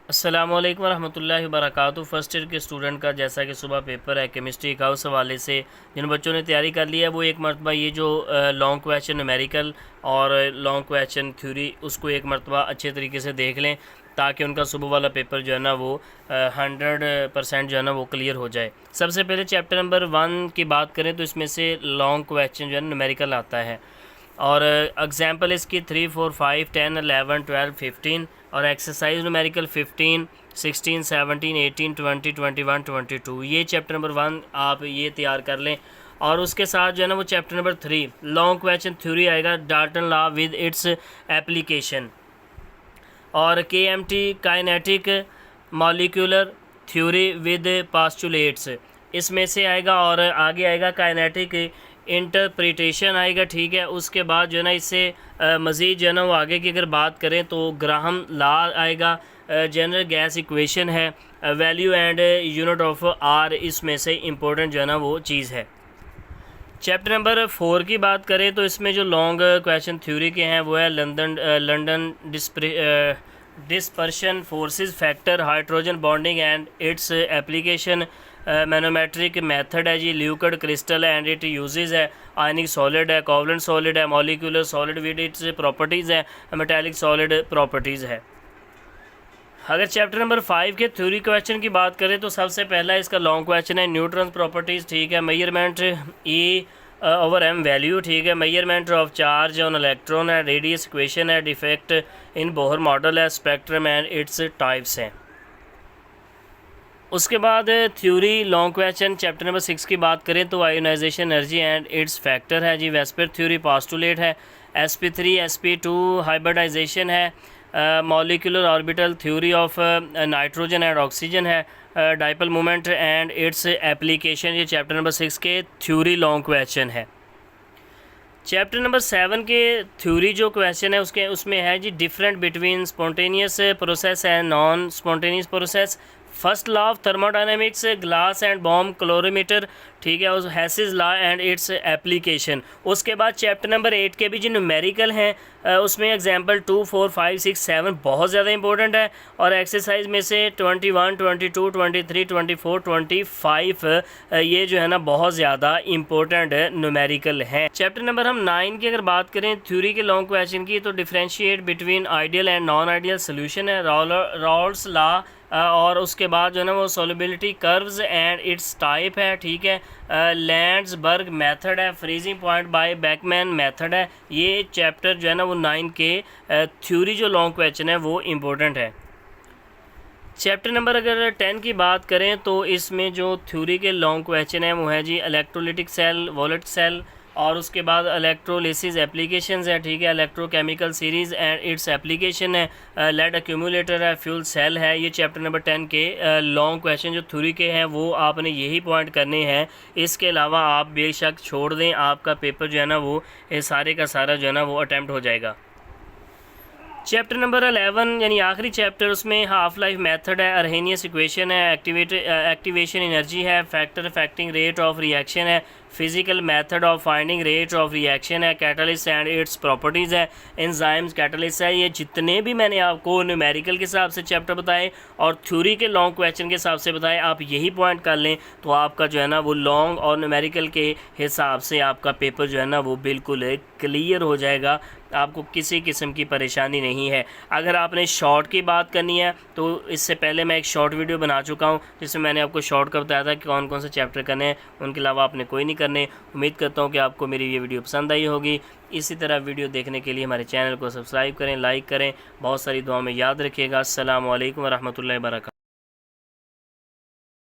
अस्सलामुअलैकुम वरहमतुल्लाहि वबरकातुहू। First year के स्टूडेंट का जैसा कि सुबह पेपर है केमिस्ट्री का, उस हवाले से जिन बच्चों ने तैयारी कर ली है वो एक मरतबा ये जो लॉन्ग क्वेश्चन न्यूमेरिकल और लॉन्ग क्वेश्चन थ्योरी उसको एक मरतबा अच्छे तरीके से देख लें, ताकि उनका सुबह वाला पेपर जो है ना वो 100% जो है ना वो क्लियर हो जाए। सबसे पहले चैप्टर नंबर 1 की बात करें तो इसमें से लॉन्ग क्वेश्चन जो है न्यूमेरिकल आता है, और एग्जांपल इसकी 3, 4, 5, 10, 11, 12, 15 और एक्सरसाइज न्यूमेरिकल 15, 16, 17, 18, 20, 21, 22। ये चैप्टर नंबर 1 आप ये तैयार कर लें। और उसके साथ जो है ना वो chapter number 3 long question theory आएगा, Dalton law with its application, और KMT kinetic molecular theory with postulates इसमें से आएगा। और आगे आएगा काइनेटिक इंटरप्रिटेशन आएगा, ठीक है। उसके बाद जो है ना इससे मज़ीद जो है ना वो आगे की अगर बात करें तो ग्राहम लॉ आएगा, जनरल गैस इक्वेशन है, value and unit of R इसमें से इम्पोर्टेंट जो है ना वो चीज़ है। चैप्टर नंबर 4 की बात करें तो इसमें जो लॉन्ग क्वेश्चन थ्योरी के हैं वो है London dispersion forces factor, hydrogen bonding and its application, manometric method है जी, ल्यूकड क्रिस्टल एंड इट यूजेस है, आयनिक सॉलिड है, कोवलेंट सॉलिड है, molecular solid with its properties है, मेटालिक सॉलिड प्रॉपर्टीज़ है। अगर चैप्टर नंबर 5 के थ्योरी क्वेश्चन की बात करें तो सबसे पहला इसका लॉन्ग क्वेश्चन है न्यूट्रॉन प्रॉपर्टीज़, ठीक है। मेजरमेंट E/m वैल्यू, ठीक है। Measurement of charge on electron है, रेडियस इक्वेशन है, डिफेक्ट इन बोहर मॉडल है, स्पेक्ट्रम एंड इट्स टाइप्स हैं। उसके बाद theory long question chapter number 6 की बात करें तो ionization energy and its factor है जी, वेस्पर थ्योरी पास्टुलेट है, sp3 sp2 हाइब्रिडाइजेशन है, molecular orbital theory of nitrogen and oxygen है, dipole moment and its application, ये चैप्टर नंबर 6 के थ्योरी लॉन्ग क्वेश्चन है। चैप्टर नंबर 7 के थ्योरी जो क्वेश्चन है उसमें है जी different between spontaneous process and non spontaneous process, first law of thermodynamics, glass and bomb calorimeter, ठीक है, उस Hess's law and its application. उसके बाद चैप्टर नंबर 8 के भी जो न्यूमेरिकल हैं उसमें एग्जांपल 2, 4, 5, 6, 7 बहुत ज़्यादा इंपॉर्टेंट है, और एक्सरसाइज में से 21, 22, 23, 24, 25 ये जो है ना बहुत ज़्यादा इंपॉर्टेंट न्यूमेरिकल हैं। चैप्टर नंबर हम 9 की अगर बात करें थ्योरी के लॉन्ग क्वेश्चन की तो differentiate between ideal and non ideal solution है, रॉल्स लॉ, और उसके बाद जो है ना वो solubility curves and it's type है, ठीक है। लैंड्सबर्ग मेथड है, freezing point by Beckmann method है। ये चैप्टर जो है ना वो 9 के थ्योरी जो लॉन्ग क्वेश्चन है वो इम्पोर्टेंट है। चैप्टर नंबर अगर 10 की बात करें तो इसमें जो थ्योरी के लॉन्ग क्वेश्चन है वो है जी इलेक्ट्रोलिटिक सेल, वॉलेट सेल, और उसके बाद इलेक्ट्रोलिसिस एप्लीकेशंस है, ठीक है, electrochemical series and its application है, लेड एक्यूमुलेटर है, फ्यूल सेल है। ये चैप्टर नंबर 10 के लॉन्ग क्वेश्चन जो थ्योरी के हैं वो आपने यही पॉइंट करने हैं। इसके अलावा आप बेशक छोड़ दें, आपका पेपर जो है ना वो सारे का सारा जो है ना वो अटैम्प्ट हो जाएगा। चैप्टर नंबर 11 यानी आखिरी चैप्टर, उसमें हाफ लाइफ मेथड है, अर्हेनियस इक्वेशन है, एक्टिवेशन एनर्जी है, factor affecting rate of reaction है, physical method of finding rate of reaction है, कैटलिस्ट एंड इट्स प्रॉपर्टीज़ है, एंजाइम्स कैटलिस्ट है। ये जितने भी मैंने आपको न्यूमेरिकल के हिसाब से चैप्टर बताए और थ्योरी के लॉन्ग क्वेश्चन के हिसाब से बताए, आप यही पॉइंट कर लें तो आपका जो है ना वो लॉन्ग और न्यूमेरिकल के हिसाब से आपका पेपर जो है ना वो बिल्कुल क्लियर हो जाएगा, आपको किसी किस्म की परेशानी नहीं है। अगर आपने शॉर्ट की बात करनी है तो इससे पहले मैं एक शॉर्ट वीडियो बना चुका हूं जिसमें मैंने आपको शॉर्ट का बताया था कि कौन कौन से चैप्टर करने हैं, उनके अलावा आपने कोई नहीं करने। उम्मीद करता हूं कि आपको मेरी ये वीडियो पसंद आई होगी। इसी तरह वीडियो देखने के लिए हमारे चैनल को सब्सक्राइब करें, लाइक करें, बहुत सारी दुआओं में याद रखिएगा। अस्सलामु अलैकुम वरहमतुल्लाहि वबरकातुहू।